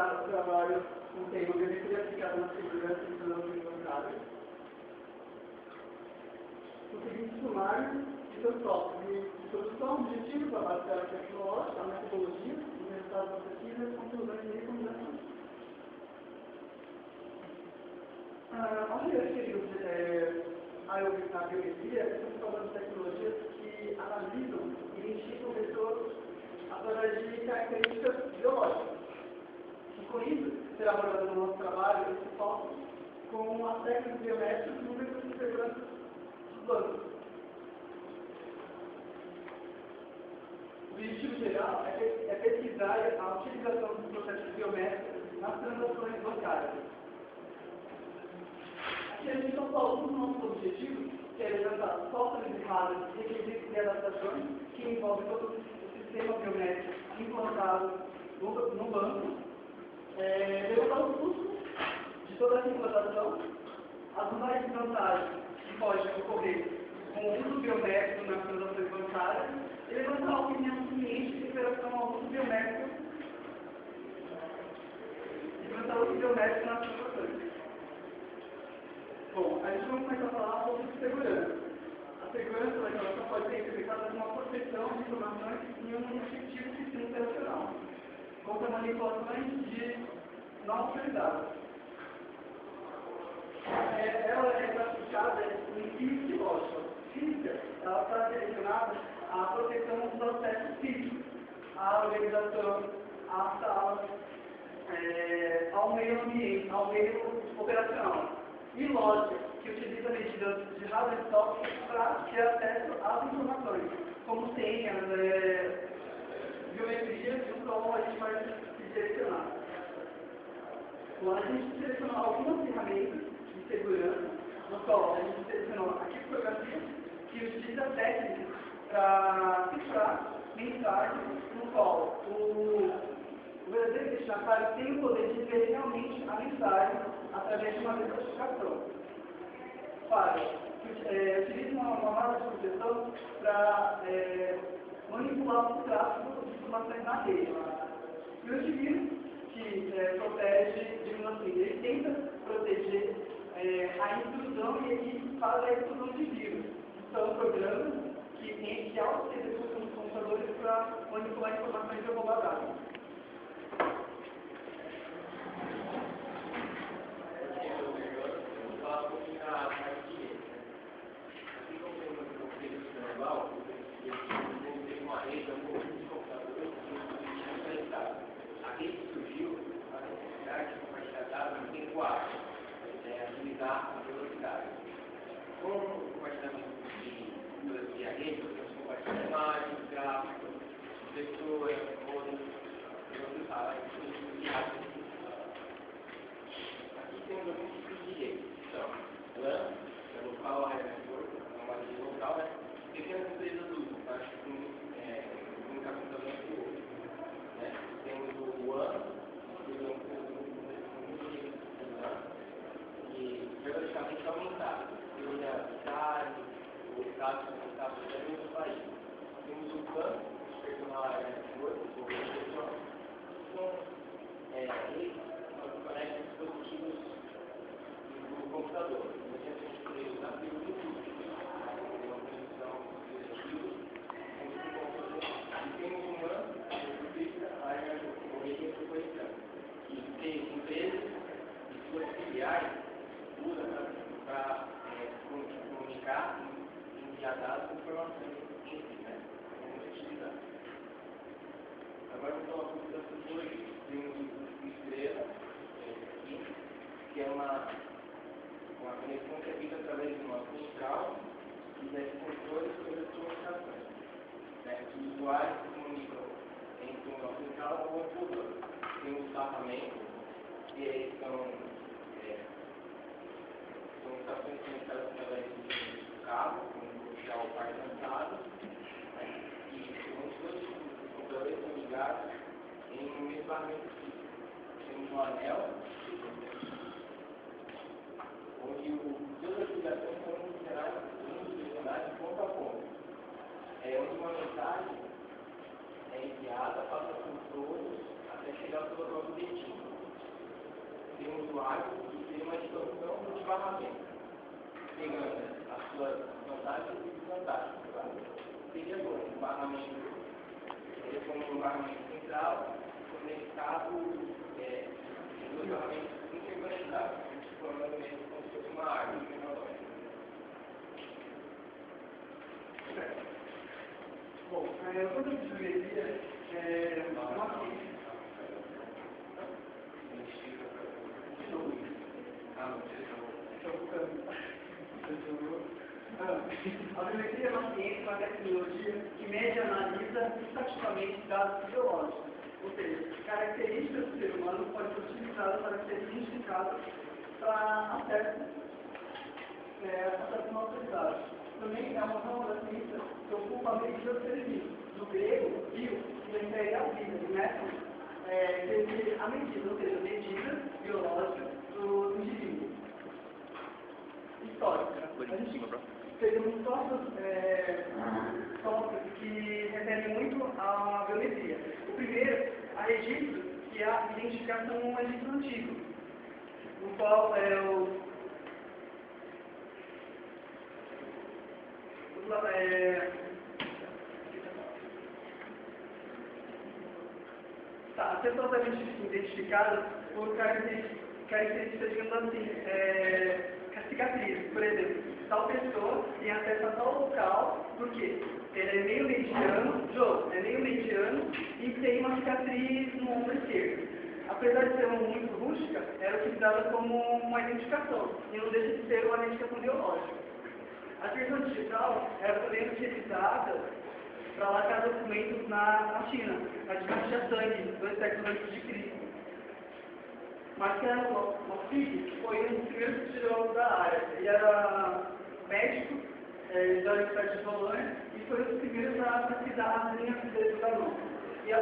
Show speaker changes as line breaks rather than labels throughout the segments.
trabalho com tema biometria aplicada na segurança e transações bancárias. O seguinte sumário de seus tópicos de introdução, objetivos, a base teórica tecnológica, a metodologia, os resultados da pesquisa, as conclusões e recomendações. Ao se referir à biometria, estamos falando de tecnologias que analisam e identificam pessoas através de características biológicas. E com isso, será abordado no nosso trabalho esse foco com aspectos biométricos e números de segurança dos bancos. O objetivo geral é pesquisar a utilização dos processos biométricos nas transações bancárias. Aqui a gente só falou dos nossos objetivos, que é levantar softwares e hardwares, requisitos e adaptações que envolvem todo o sistema biométrico implantado no banco, levantar os custos de toda essa implantação, as vantagens e vantagens que podem ocorrer com o uso biométrico nas transações bancárias e levantar a opinião do cliente em relação ao uso biométrico nas transações. Bom, a gente vai começar a falar um pouco de segurança. A segurança da informação pode ser implementada como uma proteção de informações em um efetivo sistema operacional, contra manipulações de não autorizadas. Ela é classificada em física e lógica. Física, ela está direcionada à proteção dos acessos físicos, à organização, à sala, ao meio ambiente, ao meio operacional. E lógica, que utiliza medidas de hardware e software para ter acesso às informações, como senhas, biometrias, e como a gente vai se direcionar. Bom, a gente selecionou algumas ferramentas de segurança, no qual a gente selecionou a criptografia, que utiliza técnicas para cifrar mensagens, no qual o verdadeiro destinatário tem o poder de ver realmente a mensagem através de uma decodificação. Utiliza uma malha de proteção para manipular o tráfego de informações na rede. E o antivírus, que protege, digamos assim, ele tenta proteger a intrusão e ele faz a intrusão de vírus. São programas que auxiliam os computadores para manipular informações e roubar dados.
A rede surgiu a necessidade de compartilhar dados em tempo ágil, agilizar a velocidade. Com o compartilhamento de rede, nós temos compartilhar imagens, gráficos, pessoas, códigos, e outros dados. Aqui temos alguns tipos de rede. Então, LAN, que é local, a network, é uma rede local, né? Pequenas empresas usam, para comunicação também com o outro. Temos o WAN, que é e periodicamente aumentar, seja cidade, ou estados conectados em outro país. Temos o PAN, personal area network, ou pessoal, são redes que conectam dispositivos do computador. Por exemplo, a gente poderia usar pelo YouTube, uma conexão de dispositivos, e temos um WAN, a área metropolitana, que tem empresas e suas filiais usam para comunicar e enviar dados e informações como utilidade. Agora vamos falar um pouco da tecnologia. Temos o Estrela, que é uma conexão que é feita através de uma central e desse controle sobre as comunicações. Os usuários se comunicam entre uma central ou um computador. Tem um escapamento, que são estações conectadas através do cabo, como puxar o par cansado, e os computadores são ligados em um mesmo escapamento físico. Temos um anel, onde todas as ligações são direcionadas ponto a ponto. Onde uma mensagem é enviada, passa por todos, até chegar ao seu próprio destino. barramento, pegando as suas vantagens e desvantagens. Claro. Seria bom um barramento, como um barramento central, conectado, dois barramentos interconectados, provavelmente como se fosse uma árvore.
Bom, quando eu geometria, a biometria é uma ciência, uma tecnologia que mede e analisa estaticamente dados biológicos, ou seja, características do ser humano podem ser utilizadas para ser identificadas para acesso às nossas dados. Também é uma rama da ciência que ocupa a medida do ser vivo. Do grego, bio, que refere à vida, do método, a medida, ou seja, a medida biológica do indivíduo. Histórica. A gente fez uns tópicos que referem muito à biometria. O primeiro, a registro, que é a identificação num registro antigo, no qual as pessoas devem ser identificadas por características, digamos assim, cicatrizes. Por exemplo, tal pessoa tem acesso a tal local, porque ele é meio mediano, é meio mediano e tem uma cicatriz no ombro esquerdo. Apesar de ser muito rústica, era utilizada como uma identificação, e não deixa de ser uma identificação biológica. A certidão digital era também utilizada para lacrar documentos na China, na dinastia Tang, 2 séculos antes de Cristo. Marcelo Lockheed foi um dos primeiros estudiosos da área. Ele era médico da Universidade de Bolonha e foi um dos primeiros a pesquisar as linhas de dedo da mão. E a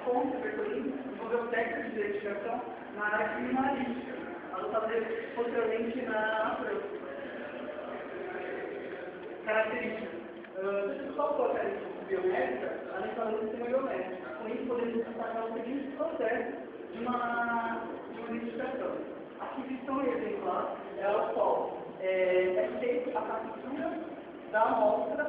fonte Bertolini desenvolveu técnicas de identificação na área criminalística, adotada posteriormente na França. Características. Só por características biométricas, a gente fala do sistema biométrico. Com isso, podemos destacar o seguinte processo de uma identificação. A aquisição exemplar é o qual é feita a captura da amostra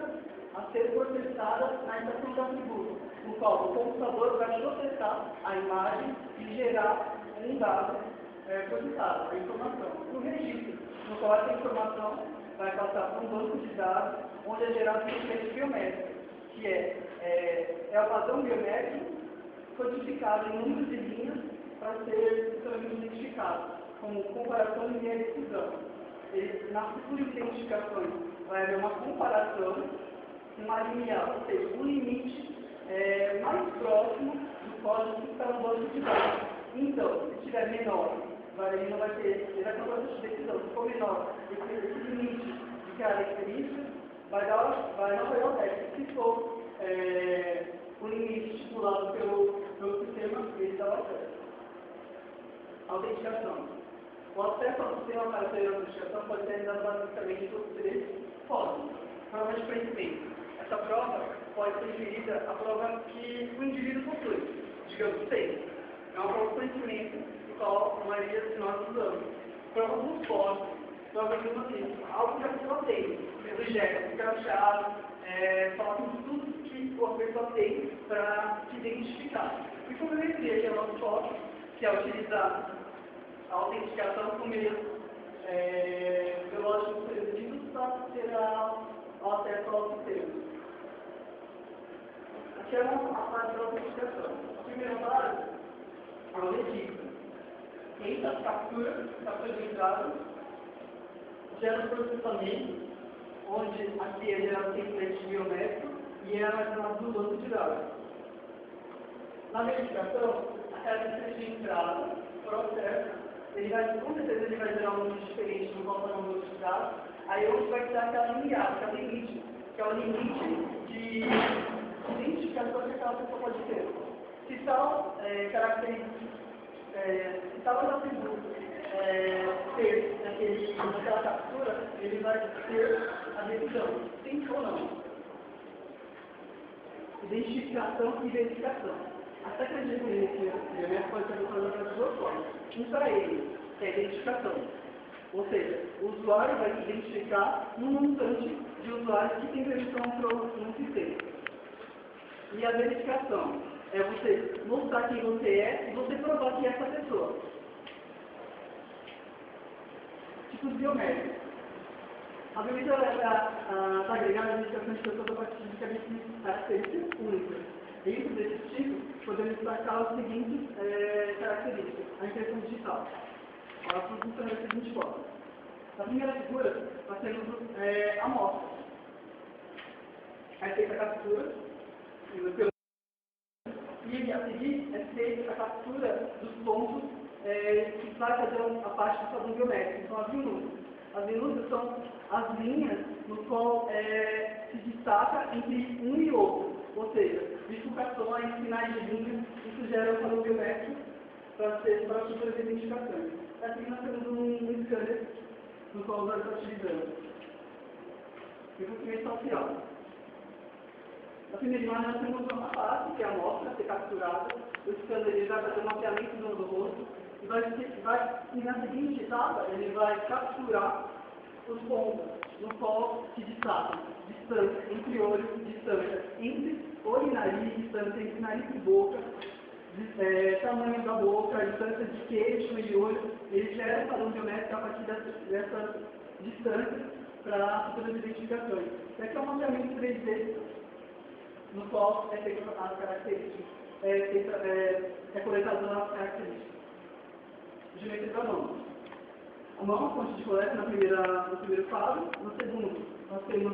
a ser processada na estação de atributo, no qual o computador vai processar a imagem e gerar um dado processado, a informação. O registro, no qual essa informação vai passar para um banco de dados, onde é gerado um documento biométrico, que é o padrão biométrico codificado em números de linhas para ser identificado, como comparação e exclusão. Na futura identificação vai haver uma comparação, uma linear, ou seja, um limite mais próximo do código que está no banco de dados. Então, se estiver menor, ele não vai ter, ele vai ter uma decisão. Se for menor, esse limite de características não vai dar o teste. Se for o limite estipulado pelo sistema, ele dá o acesso. Autenticação. O acesso ao sistema para ter autenticação pode ser realizado basicamente por 3 formas. Prova de conhecimento. Essa prova pode ser referida à prova que o indivíduo possui, digamos, tem. É uma prova de conhecimento, qual a maioria de nós usamos. Prova dos postos, prova de assim, algo que a pessoa tem, objetos, crachados, fotos de tudo que a pessoa tem para se identificar. E fotometria, que é o nosso foco, que é utilizar a autenticação com meios biológicos previstos para ter o acesso ao sistema. Aqui é a parte da autenticação. A primeira fase é o registro. Feita a captura de entrada, gera o processamento, onde aqui é gerado template biométrico e é armazenado no banco de dados. Na verificação, a característica de entrada, processo, com certeza ele vai gerar um número diferente no qual está no banco de dados, aí onde vai dar aquela linear, que é o limite de identificação que aquela pessoa pode ter. Se tal característica se tal atributo ter naquela captura, ele vai ter a decisão, sim ou não. Identificação e verificação. As técnicas de reconhecimento pode ser usadas das 2 formas. Um para ele, que é a identificação. O Ou seja, o usuário vai se identificar num montante de usuários que tem permissão no sistema. E a verificação é você mostrar quem você é e você provar que é essa pessoa. Tipos biométricos. A biometria está agregada à identificação de pessoas a partir de características únicas. Dentro desse tipo, podemos destacar as seguintes características. A impressão digital. Ela funciona da seguinte forma. A primeira figura, nós temos amostras. Aí feita a captura, e a seguir é feita a captura dos pontos que vai fazer a parte do padrão biométrico. Então, as minúcias. As minúcias são as linhas no qual se destaca entre um e outro. Ou seja, bifurcações, sinais de linha, isso gera um padrão biométrico para futuras identificações. Aqui nós temos um scanner no qual o usuário está utilizando. Reconhecimento facial. Na primeira imagem nós temos uma face, que é a amostra, a ser capturada. O scanner ele vai fazer um mapeamento do rosto e na seguinte etapa ele vai capturar os pontos no qual se destacam distância entre olhos, distância entre olho e nariz, distância entre nariz e boca, tamanho da boca, distância de queixo e olho. Ele gera um padrão biométrico a partir dessas distâncias para futuras identificações. E aqui é um mapeamento 3D no qual é feita as características, é coletado as características. Geometria da mão. A mão, a fonte de coleta no primeiro fase. No segundo, nós temos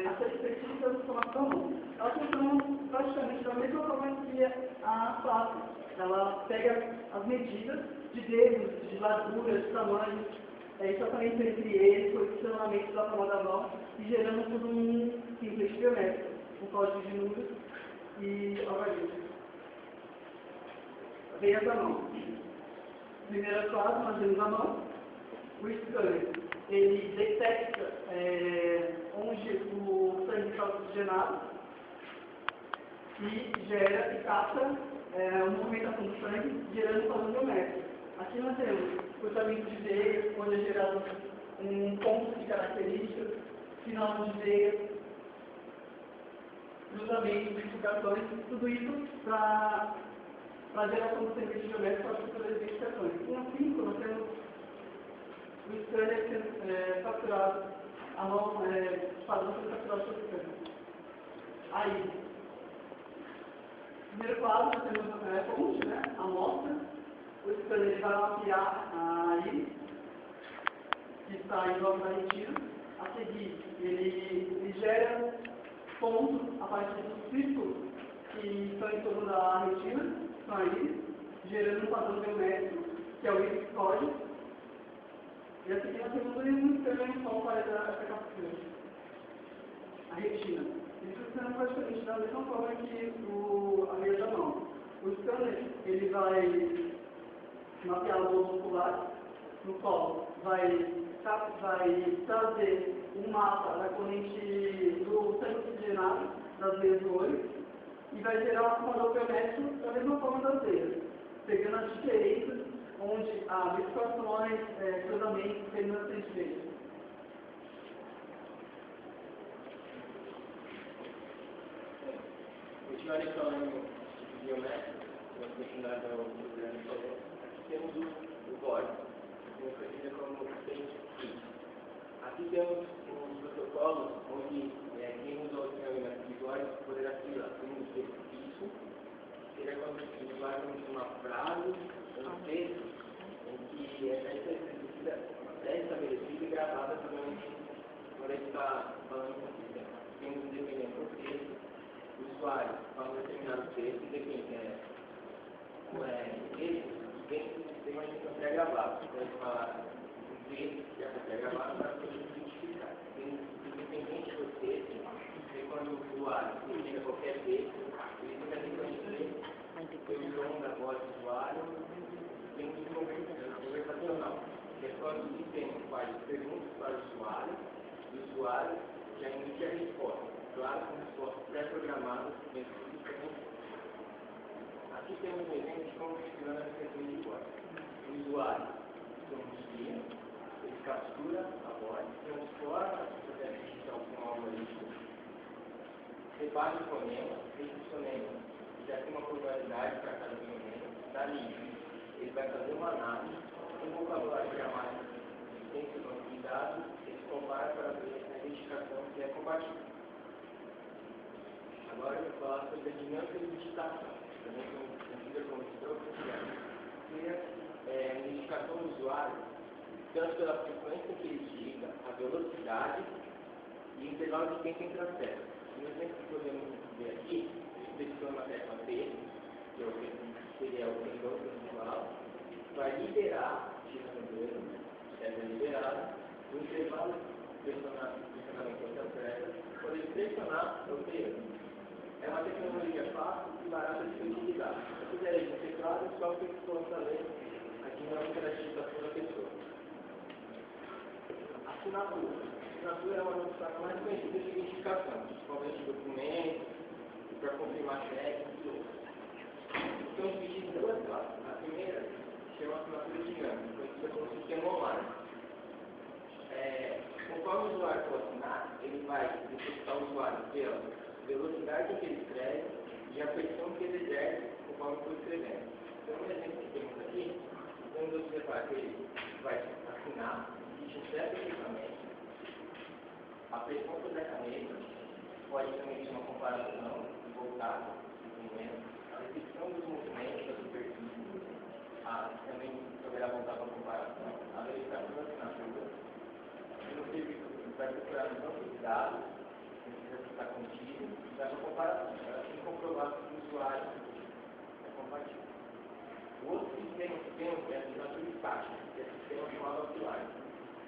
as perspectivas do formato da mão. Elas funcionam praticamente da mesma forma que a face. Ela pega as medidas de dedos, de largura, de tamanho, exatamente entre eles, posicionamento da palma da mão, e gerando tudo um template biométrico, um código de números e algoritmos. Veias da mão. Primeira fase, nós temos a mão. O scanner, ele detecta onde o sangue está oxigenado e gera e capta a movimentação do sangue, gerando padrão biométrico. Aqui nós temos cruzamento de veias, onde é gerado um ponto de características, final de veias, cruzamento, bifurcações, tudo isso para a geração do serviço biométrico para as futuras identificações. E no 5 nós temos o scanner sendo capturado, a mão padrão sendo capturado pelo scanner. Aí, primeiro quadro, nós temos a fonte, né, a amostra. O scanner vai mapear a íris, que está em volta da retina. A seguir, ele gera pontos a partir dos círculos que estão em torno da retina, são a íris, gerando um padrão biométrico, que é o íris score. E a seguir, nós temos um scanner no qual faz essa captura. A retina. Isso funciona praticamente da mesma forma que a veia da mão. O scanner, ele vai mapear o globo ocular, no qual vai trazer um mapa da corrente do sangue oxigenado das veias do olho e vai gerar um padrão biométrico da mesma forma das veias, pegando as diferenças onde há bifurcações, cruzamentos, terminações de veias.
Continuarei falando de biométrico, vou continuar no programa de falou. Aqui temos o código, conhecido como PENT. Aqui temos os protocolos onde quem usa o treinamento de usuário poderá ser um isso, seria quando o usuário tem uma frase, um texto, em que é estabelecida e gravada durante quando ele está falando com o sistema. Temos um dependente do texto, o usuário fala um determinado texto e depende dentro do sistema a gente consegue gravar. Então ele fala um texto que já consegue gravar para poder identificar. Independente do texto, quando o usuário publica qualquer texto, ele fica reconhecer pelo tom da voz do usuário, tem um conversacional, que é quando o sistema faz perguntas para o usuário já emite a resposta, claro, com resposta pré-programada dentro do sistema. Aqui temos um exemplo de como funciona a sequência de voz. O usuário pronuncia, ele separe o fonema, esse fonema já tem uma probabilidade para cada fonema, dali ele vai fazer uma análise, um vocabulário gramático tem seu banco de dados, ele compara para ver a identificação que é compatível. Agora eu vou falar sobre a dinâmica de digitação, também conhecida como estrofograma, que é a identificação do usuário, tanto pela frequência que ele digita, a velocidade e o intervalo de tempo entre as teclas. No exemplo que podemos ver aqui, ele pressiona a tecla P, que é o que seria o sensor visual, vai liberar, tirando o dedo, tecla liberada, o intervalo de pressionamento entre as teclas, quando ele pressionar, eu tenho. É uma tecnologia fácil e barata de ser utilizada. Se quiser ir no teclado, só o que estou falando a dinâmica da digitação da pessoa. Assinatura. Assinatura é uma das formas mais conhecidas de identificação, principalmente de documentos, e para confirmar cheques e outros. Então, divididos em duas classes. A primeira se chama assinatura dinâmica, conhecida como sistema online. Conforme o usuário for assinar, ele vai detectar o usuário pela velocidade em que ele escreve e a pressão que ele exerce conforme for escrevendo. Então, um exemplo que temos aqui, quando você repara que ele vai assinar, existe um certo equipamento, a pressão sobre a caneta, pode também ter uma comparação, voltar, a repetição dos movimentos da superfície, também poderá voltar para a comparação, a verificação da assinatura, no serviço vai procurar no banco de dados, precisa estar contido, e dá para comparação, para assim comprovar que o usuário é compatível. O outro sistema que temos é a assinatura estática, que é o sistema chamado offline.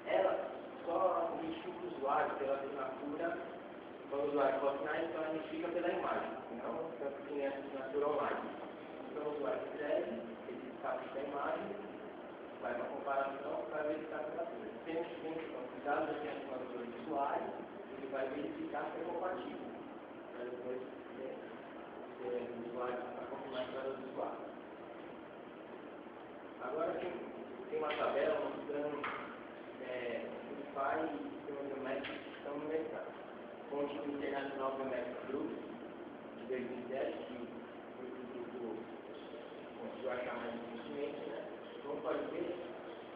Ela só identifica o usuário pela assinatura, quando o usuário for assinar, então ela identifica pela imagem, não tanto que nem a assinatura online. Então o usuário escreve, ele destaca a imagem, vai para a comparação para verificar a assinatura. Temos que ter dados aqui a assinatura do usuário, ele vai verificar se é compatível, para depois ter o usuário para confirmar a entrada do usuário. Agora tem uma tabela mostrando os pais e sistemas biométricos que estão no mercado. Com o Instituto Internacional Biométrico Group, de 2010, que o grupo conseguiu achar mais recentemente, né? Como pode ver,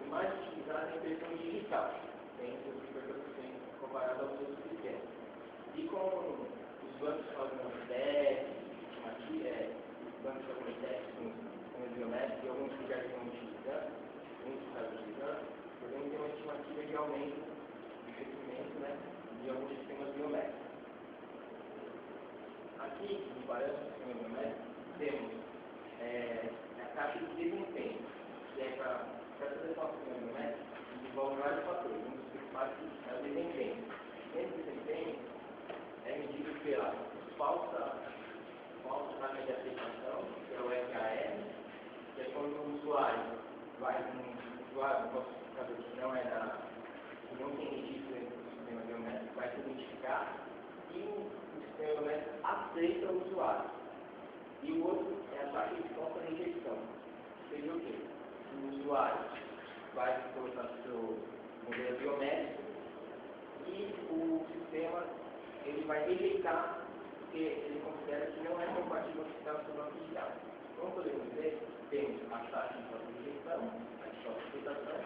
o mais utilizado é a impressão digital, dentro do que comparado aos outros sistemas. E com os bancos fazendo testes, bancos fazendo testes com o biométrico e alguns que já estão utilizando, muitos estão utilizando, podemos ter uma estimativa de aumento de crescimento, né, de alguns sistemas biométricos. Aqui, comparando o sistema biométrico, temos a taxa de desempenho, que é para fazer o sistema biométrico, envolve vários fatores. Um dos principais é o desempenho. Esse desempenho é medido pela falsa taxa de aceitação, que é o FAR, que é quando o usuário vai que não tem registro dentro do sistema biométrico, vai se identificar e o sistema biométrico aceita o usuário. E o outro é a taxa de falsa rejeição. Seria o quê? O usuário vai colocar seu modelo biométrico e o sistema ele vai rejeitar porque ele considera que não é compatível com o sistema do banco de dados. Como podemos ver, temos a taxa de falsa rejeição, a de falsa aceitação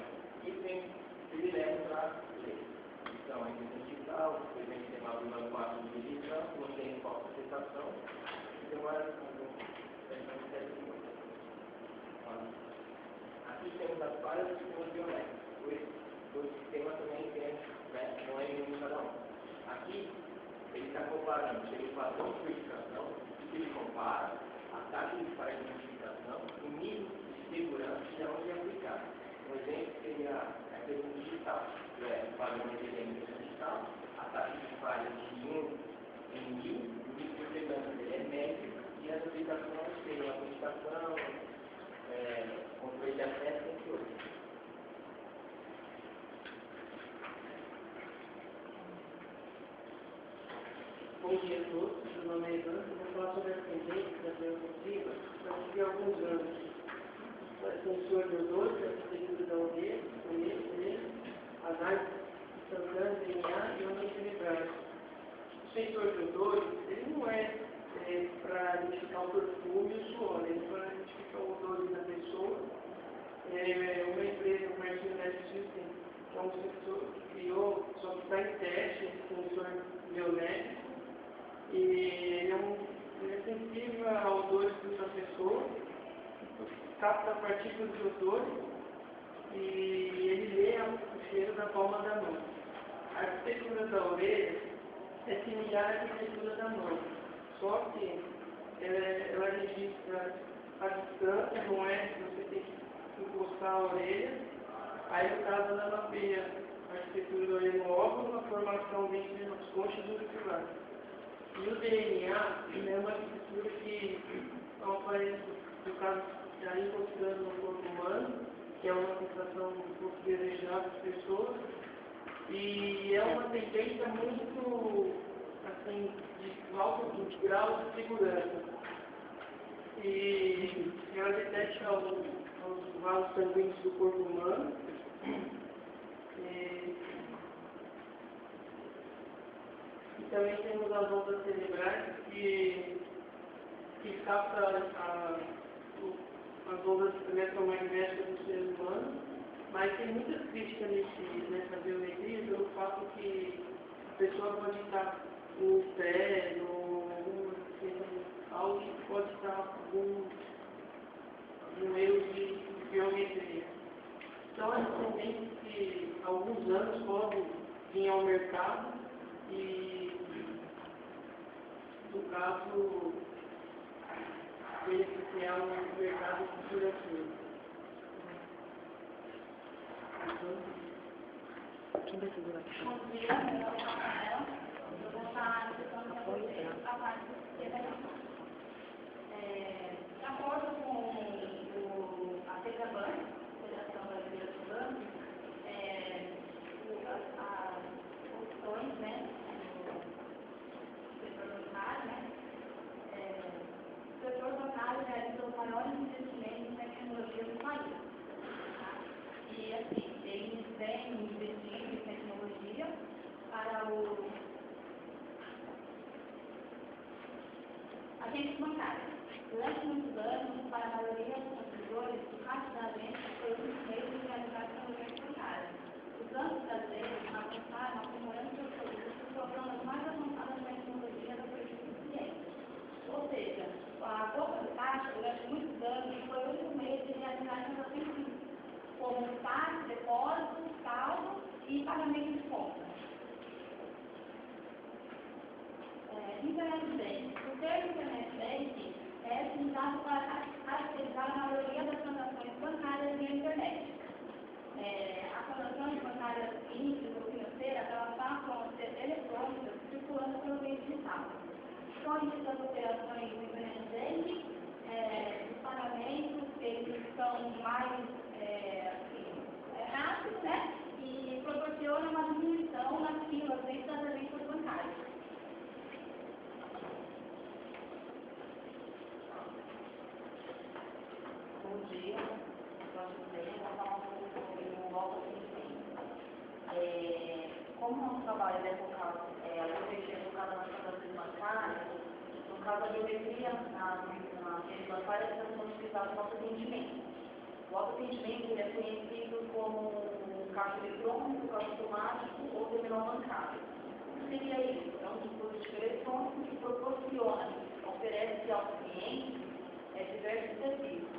e tem privilégios para ler. Então, a impressão digital, por exemplo, tem uma aluna com ato de rejeição, não tem falsa aceitação, então aqui temos as falhas dos sistemas biométricos. O sistema também tem, né, não é nenhum cada um. Aqui, ele está comparando o padrão de verificação, o que ele compara, a taxa de falha de identificação, o nível de segurança e aonde é aplicado. Um exemplo seria a impressão digital, que é o padrão de impressão digital, a taxa de falha de 1 em 1000, o nível de segurança dele é médio, e as aplicações seriam a autenticação, controle de acesso, entre outros.
Bom dia a todos, meu nome é Ivan, eu vou falar sobre as tendências da biocultiva para seguir alguns anos. Sensor de odor, que é a arquitetura da análise instantânea de DNA e ondas cerebrais. sensor de odores, ele não é para identificar o perfume e o suor, ele é para identificar o odor da pessoa. Uma empresa, o Mercedes System, que é um sensor que criou, só que está em teste, esse sensor biométrico, e ele é sensível a odores da pessoa, capta partículas de odor e ele lê o cheiro da palma da mão. A arquitetura da orelha é similar à arquitetura da mão, só que ela registra a distância, não é? Você tem que encostar a orelha. Aí, no caso, ela mapeia a arquitetura da orelha no óvulo, a formação dentro das conchas auriculares. E o DNA é uma arquitetura que aparece, no caso, está encostando no corpo humano, que é uma sensação um pouco desejada das pessoas, e é uma tendência muito, assim, de alto grau de segurança. E ela detecta os vasos sanguíneos do corpo humano. E também temos as ondas cerebrais que captam as ondas eletromagnéticas do ser humano, mas tem muitas críticas nessa biometria pelo fato que a pessoa pode estar no estresse, algo que pode estar algum erro de biometria. Então, é tendência que alguns anos podem vir ao mercado e, no caso, beneficiar um mercado corporativo.
Quem vai segurar aqui?
Bom dia, meu nome é Rafael. Eu vou estar explicando para vocês a parte do sistema. De acordo com a FECABAN, Federação Brasileira do Banco, as opções, né, do setor bancário, né, o setor bancário realiza os maiores investimentos em tecnologia do país. Tá? E, assim, eles vêm investindo em tecnologia para os agentes bancários. Durante muitos anos, para a maioria dos consumidores, o rapidamente foi um dos meios de realizar tecnologias bancárias. Os bancos brasileiros avançaram aprimorando seus produtos e programas mais avançados na tecnologia da política do cliente. Ou seja, a Bolsa de Caixa, durante muitos anos, foi o único meio de realizar transações simples, como saques, depósitos, saldos e pagamento de contas. Internet Bank. O termo Internet Bank é utilizado para caracterizar a maioria das transações bancárias via internet. As transações bancárias simples ou financeiras, elas passam a ser eletrônicas, circulando pelo meio digital. São as operações do Internet Bank, os pagamentos, eles são mais rápidos, né? E proporcionam uma diminuição nas filas dentro das agências bancárias.
Bom dia, eu vou falar um pouco sobre o Volta Sem. Como o nosso trabalho é focado a proteger no caso das transações bancárias, no caso da biometria na rede bancária, estamos utilizados o nosso atendimento. O autoatendimento ele é conhecido como caixa eletrônico, caixa automático ou terminal bancário. O que seria isso? É um dispositivo eletrônico que proporciona, oferece ao cliente diversos serviços.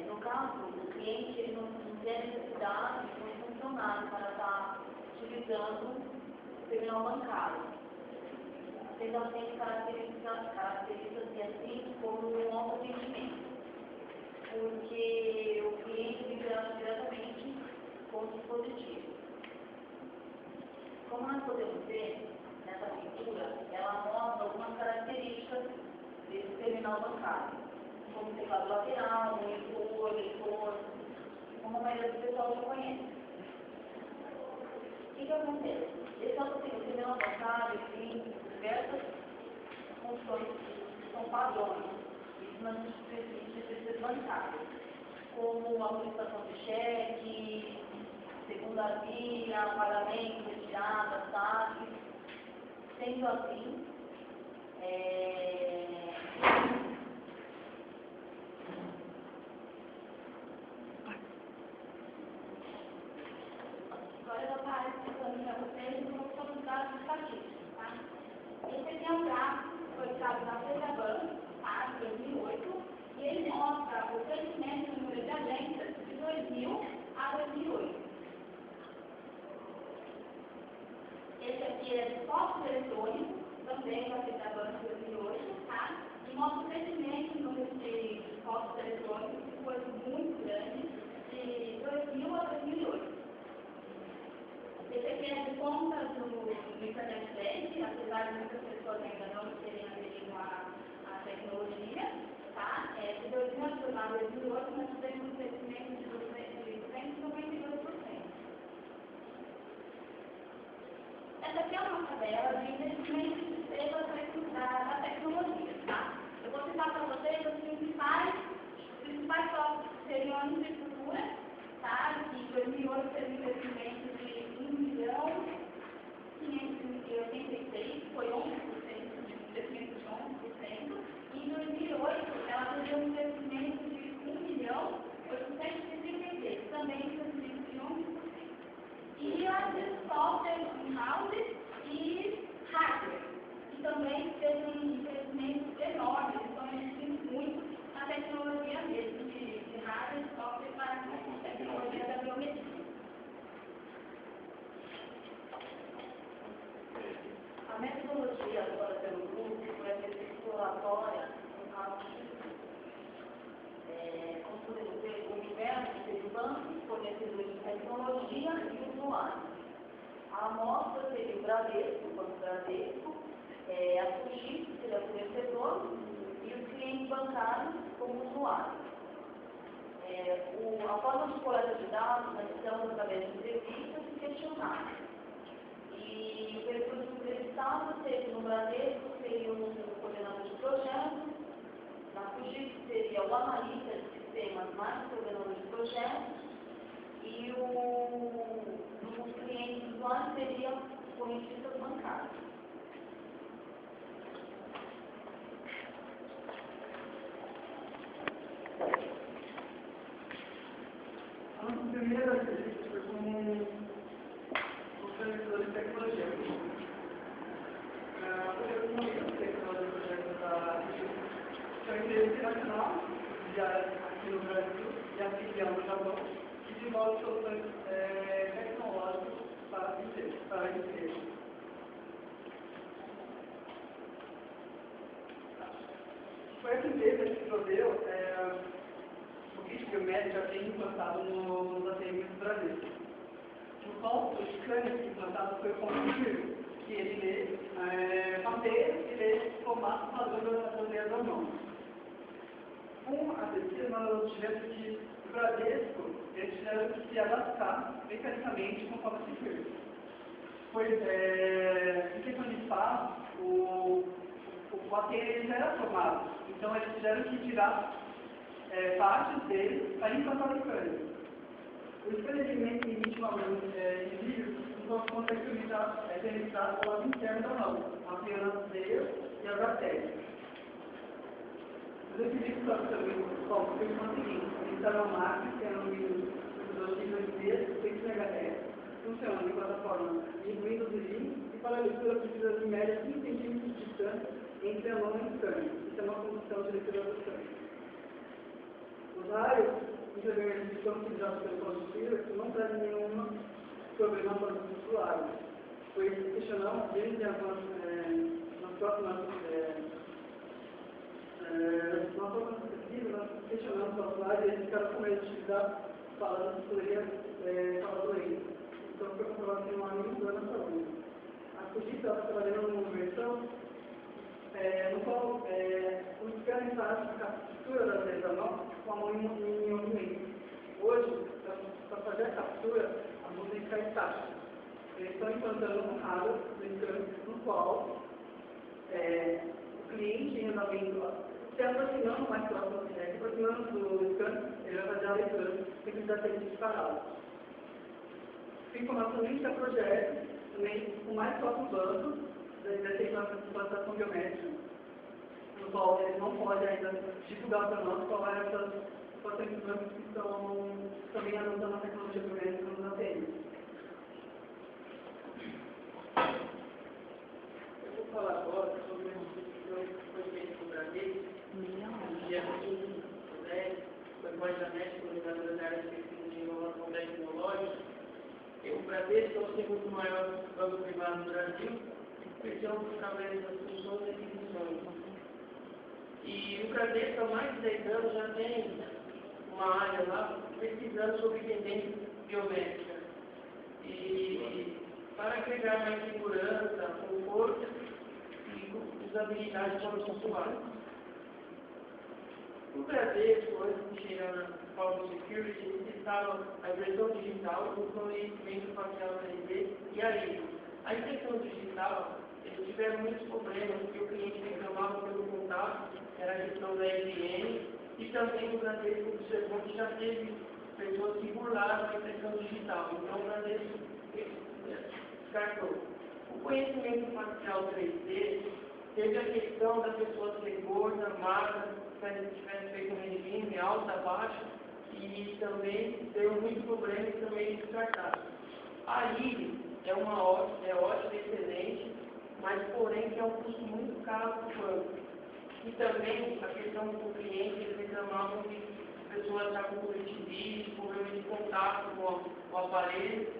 No caso, o cliente ele não tem necessidade de um funcionário para estar utilizando o terminal bancário. Sendo assim, caracteriza-se assim como um autoatendimento, porque o cliente interage diretamente com o dispositivo. Como nós podemos ver, nessa pintura, ela mostra algumas características desse terminal bancário, como teclado lateral, monitor, leitor, como a maioria do pessoal já conhece. O que acontece? Esse terminal bancário tem diversas funções que são padrões, isso nas instituições bancárias, como a aplicação de cheque, segunda via, pagamento, retirada, saque. Sendo assim,
agora eu vou parar explicando para vocês como são os dados estatísticos, tá? Esse aqui é um gráfico que foi usado na FEJABAN, tá? De 2008, e ele mostra o crescimento do número de agências de 2000 a 2008. Esse aqui é de postos eletrônicos, também da FEJABAN de 2008, tá? E mostra o crescimento no número de postos eletrônicos, que foi muito grande, de 2000 a 2008. Esse aqui é de conta do Internet Bank, apesar de muitas pessoas ainda não terem aderido à tecnologia, tá? De 2000 a 2008, nós tivemos um crescimento de 292%. Essa aqui é uma tabela de investimento de sistemas da tecnologia, tá? Eu vou citar para vocês os principais tópicos que seriam a infraestrutura, tá? Em 2008 teve um crescimento de 1.586, foi 11%, um crescimento de 11%. E em 2008 ela teve um crescimento de 1.833, também um crescimento de 11%. E a de software in-house e hardware, que também teve um crescimento enorme, eles estão investindo muito na tecnologia mesmo, de hardware e software para a tecnologia da biometria.
A metodologia agora pelo grupo vai ser exploratória no caso o universo de bancos, fornecedores de tecnologia e usuários. A amostra seria o Bradesco, o Banco Bradesco, a Fugir, que seria o fornecedor, e os clientes bancários como usuários. A forma de coleta de dados nós fizemos através de entrevistas e questionários. E o perfil do entrevistado seria no Bradesco, seria o coordenador de projetos, na Fugir seria o analista de sistemas mais coordenador de projetos, e nos clientes usuários seria o correntistas bancários.
A nossa primeira entrevista foi com os fornecedores de tecnologia. Foi com o tecnologia de projetos da que é uma empresa internacional, aqui no Brasil, e a filial no Japão, que desenvolve soluções tecnológicas para a empresa. Foi essa empresa que proveu o kit biométrico já tem implantado nos ATMs do Brasil. O software de scanner implantado foi o Configure, que ele lê papéis e lê formato padrão brasileiro da mão. Com a pesquisa, nós tivemos que o Bradesco, eles tiveram que se adaptar mecanicamente conforme se fez. Pois, em questão de espaço, o ATM já era formado, então eles tiveram que tirar partes dele para implantar o scanner. O scanner emite de vídeo, então consegue penetrar o lado interno da mão, mapeando as veias e as artérias. Os requisitos também são o seguinte: instalar uma máquina que é no nível 2.2 6 MHz, funciona em plataforma de Windows e Linux, e para a leitura precisa de média 5 cm de distância entre a mão e o scanner. Isso é uma condição de leitura do scanner. Os raios intervenientes que são utilizados pelo Configure não trazem nenhum problema para os usuários, pois questionamos desde nas próximas pesquisas, nós questionamos os usuários e eles ficaram com medo de utilizar falando que poderia falar doente. Então foi comprovado que não há nenhum dano à saúde. A Fugir estava trabalhando numa versão no qual os scanner fazem a captura das veias da mão com a mão em movimento. Hoje, para fazer a captura, a mão tem que ficar estática. Eles estão implantando um hardware no qual o cliente ainda vendo, se aproximando mais próximo, se aproximando do scanner, ele vai fazer a leitura sem precisar ter disparado. informação link a projetos, também com mais 4 bancos dessa implantação biométrica, no qual eles não podem ainda divulgar para nós qual é essas 4 bancos que estão também adotando a tecnologia biométrica nos ATMs.
Eu vou falar agora sobre o depoimento do Bradesco, no dia 15 do 10, foi planejamento coordenadora da área de pesquisa de inovação tecnológica. O Bradesco é o segundo maior banco privado do Brasil, perdeu por causa das funções e aquisições. E o Bradesco, há mais de 10 anos, já tem uma área lá pesquisando sobre tendências biométricas. E para agregar mais segurança, conforto e usabilidade para os usuários. O Bradesco, antes de chegar na Cloud Security, eles testaram a impressão digital, o reconhecimento facial 3D e a ISO. A impressão digital, eles tiveram muitos problemas, porque o cliente reclamava pelo contato, era a questão da higiene, e também o Bradesco observou que já teve pessoas que burlaram a impressão digital. Então o Bradesco descartou. O conhecimento facial 3D teve a questão da pessoa ser gorda, magra, se tivesse feito um regime, alta, baixa, e também deu muito problema e também descartado. A IRI é ótima, excelente, mas porém que é um custo muito caro para o banco. E também a questão do cliente, eles reclamavam que a pessoa está com conectividade, problema de contato com o aparelho,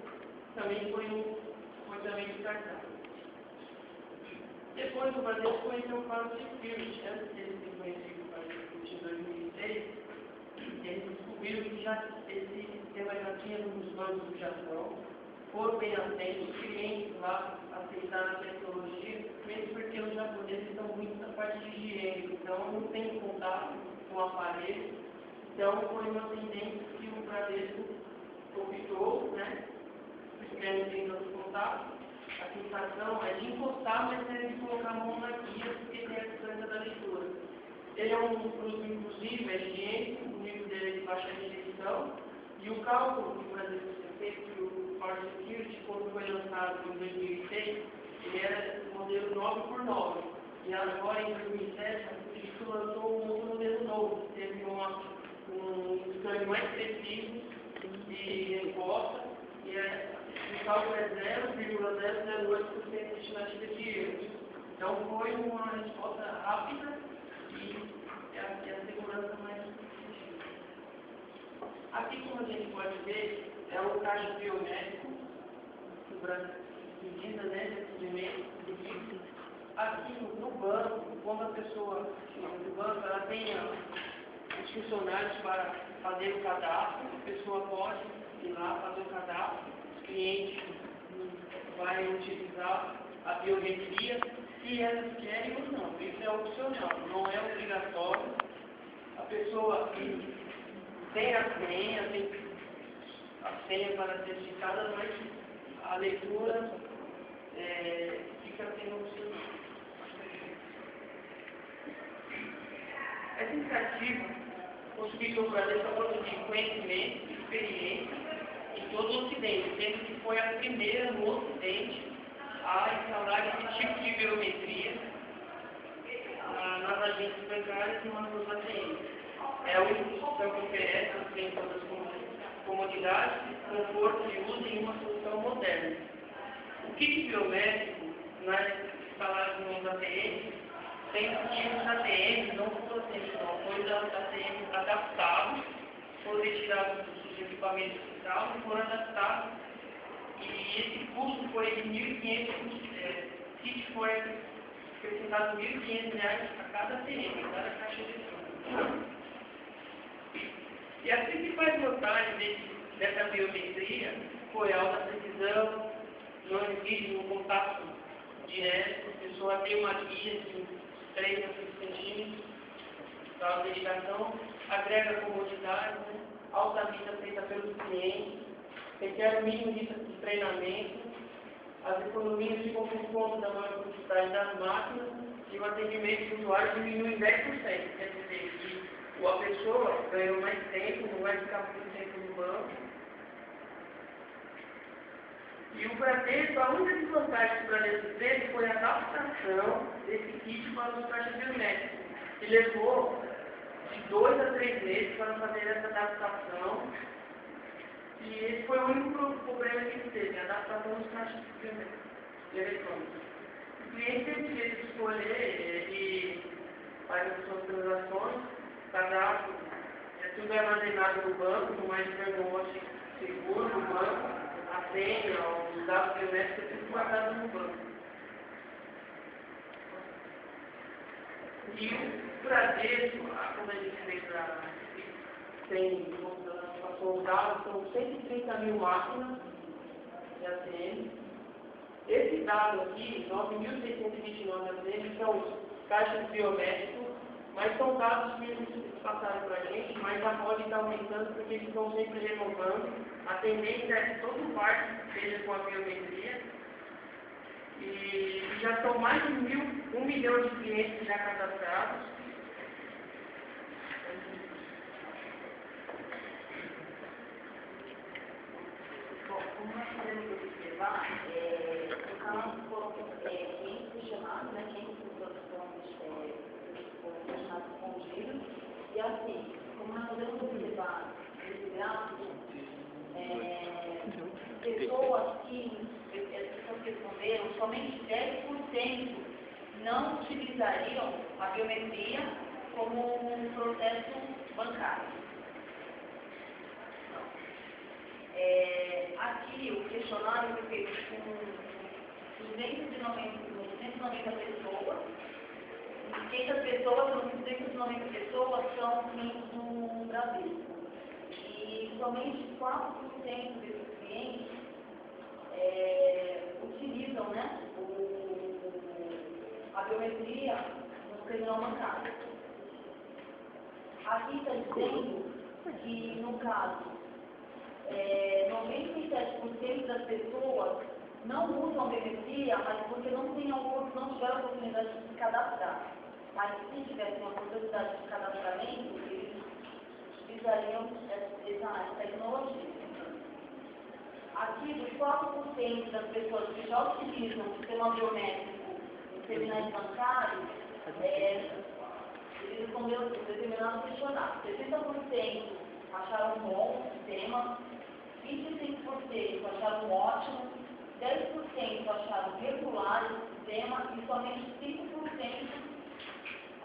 também foi também descartado. Depois o Bradesco conheceu o Cloud Security, antes deles terem conhecido o Cloud Security em 2006, eles descobriram que esse sistema já tinha nos bancos de ação, foram bem atentos, os clientes lá aceitaram a tecnologia, mesmo porque os japoneses estão muito na parte de higiene, então não tem contato com o aparelho, então foi uma tendência que o Bradesco optou, né, porque não tem tanto contato. A sensação é de encostar, mas é de colocar a mão na guia, porque tem a distância da leitura. Ele é um produto, inclusive, é higiênico, o nível dele é de baixa rejeição, e o cálculo que o Bradesco fez, que o Cloud Security, quando foi lançado em 2006, ele era o modelo 9x9. E agora, em 2007, a Cisco lançou um outro modelo novo, que teve um scanner mais preciso de resposta, e o cálculo é 0,008% de estimativa de erros. Então foi uma resposta rápida e a segurança mais suficiente. Aqui, como a gente pode ver, é o caixa biométrico do Brasil, medida, né, de aqui no banco, quando a pessoa no banco ela tem os funcionários para fazer o cadastro, a pessoa pode ir lá fazer o cadastro, o cliente vai utilizar a biometria, se elas querem ou não. Isso é opcional, não é obrigatório. A pessoa tem a senha para ser digitada, mas a leitura fica sendo opcional. Essa iniciativa conseguiu o Bradesco produzir conhecimento e experiência em todo o Ocidente, sendo que foi a primeira no Ocidente a instalar esse tipo de biometria nas agências bancárias e nos ATMs. É a única instituição que oferece, tem todas as comodidades, conforto de uso e uma solução moderna. O kit biométrico instalado nos ATMs tem que os ATMs não foram foi os ATMs adaptados, foram retirados dos equipamentos fiscais e foram adaptados. E esse custo foi de R$ 1.500, kit foi acrescentado R$ 1.500 a cada ATM, a cada caixa de som. E as principais vantagens dessa biometria foi a alta precisão, não exige um contato direto, a pessoa tem uma guia de 3 a 5 centímetros para a autenticação, agrega comodidade, alta vista feita pelos clientes, requer o mínimo de treinamento, as economias de conta da maior quantidade das máquinas e o atendimento do usuário diminui em 10%. Quer dizer que a pessoa ganhou mais tempo, não vai ficar muito tempo no banco. E o Bradesco, a única desvantagem do Bradesco teve foi a adaptação desse kit para os caixas biométricos. Ele levou de 2 a 3 meses para fazer essa adaptação. E esse foi o único problema que ele teve, a adaptação dos caixas biométricos eletrônicos. O cliente tem o direito de escolher e faz as suas transações, cadastro, tudo é armazenado no banco, no MyStreamWatch seguro no banco, a senha, os dados biométricos, é tudo guardado no banco. E o Bradesco, como a gente fez passou os dados, são 130 mil máquinas de ATM. Esse dado aqui, 9.629 ATM, são os caixas biométricos, mas são dados que eles passaram para a gente, mas a roda está aumentando porque eles estão sempre renovando. A tendência é que todo o parque seja com a biometria. E já são mais de 1 milhão de clientes já cadastrados.
Bom, como nós podemos observar, no caso foram clientes chamados, né, clientes de produção escondidos, e assim, como nós podemos observar nesse gráfico, pessoas que responderam, somente 10% não utilizariam a biometria como um processo bancário. Aqui o questionário foi feito com 290 pessoas. E essas pessoas, 290 pessoas, são clientes no Brasil. E somente 4% desses clientes utilizam, né, a biometria no terminal bancário. Aqui está dizendo que, no caso, 97% das pessoas não usam a biometria, mas porque não tiveram a oportunidade de se cadastrar. Mas se tivessem a oportunidade de cadastramento, eles utilizariam essa tecnologia. Aqui, dos 4% das pessoas que já utilizam o sistema biométrico em terminais bancários, eles responderam determinado questionário. 60% acharam bom o sistema, 25% acharam ótimo, 10% acharam regular o sistema e somente 5%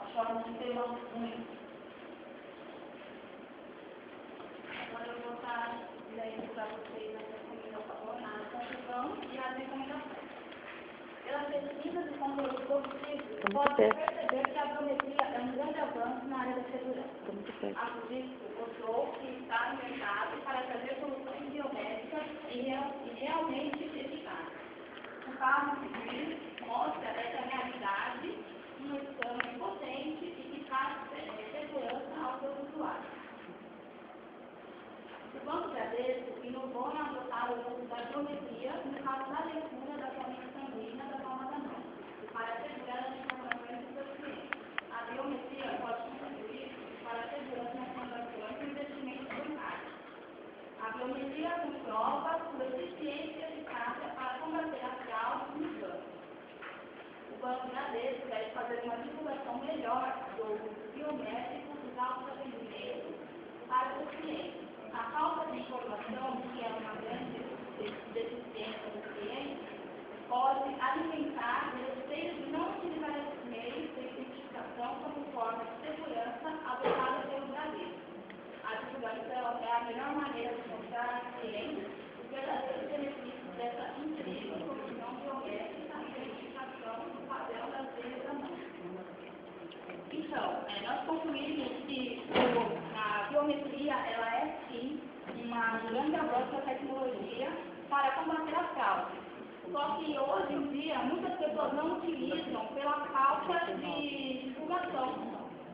acharam o sistema ruim.
Agora eu vou estar lendo para vocês a conclusão e as recomendações. Pela pesquisa de conteúdo positivo, pode perceber que a biometria é um grande avanço na área da segurança. A polícia mostrou que está no mercado para trazer soluções biométricas e realmente eficazes. O caso civil mostra essa realidade um exame potente e que traz segurança aos seus usuários. O Banco Bradesco inovou em adotar o uso da biometria no caso da leitura da corrente sanguínea da palma da mão, para assegurar as informações dos seus clientes. A biometria pode contribuir para a segurança nas transações e investimentos bancários. A biometria comprova sua eficiência e eficácia para combater as fraudes nos bancos. O Banco Bradesco deve fazer uma divulgação melhor do uso biométrico dos autoatendimentos para os clientes. A falta de informação, que é uma grande deficiência do cliente, pode alimentar o receio de não utilizar esses meios de identificação como forma de segurança adotada pelo Bradesco. A divulgação é a melhor maneira de mostrar aos clientes os verdadeiros benefícios dessa incrível solução biométrica e identificação do padrão das veias da mão. Então, nós concluímos que a biometria ela é sim um grande avanço da tecnologia para combater a fraude. Só que hoje em dia muitas pessoas não utilizam pela falta de divulgação,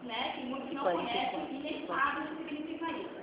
né? Que muitos não conhecem e nem sabem o que significa isso.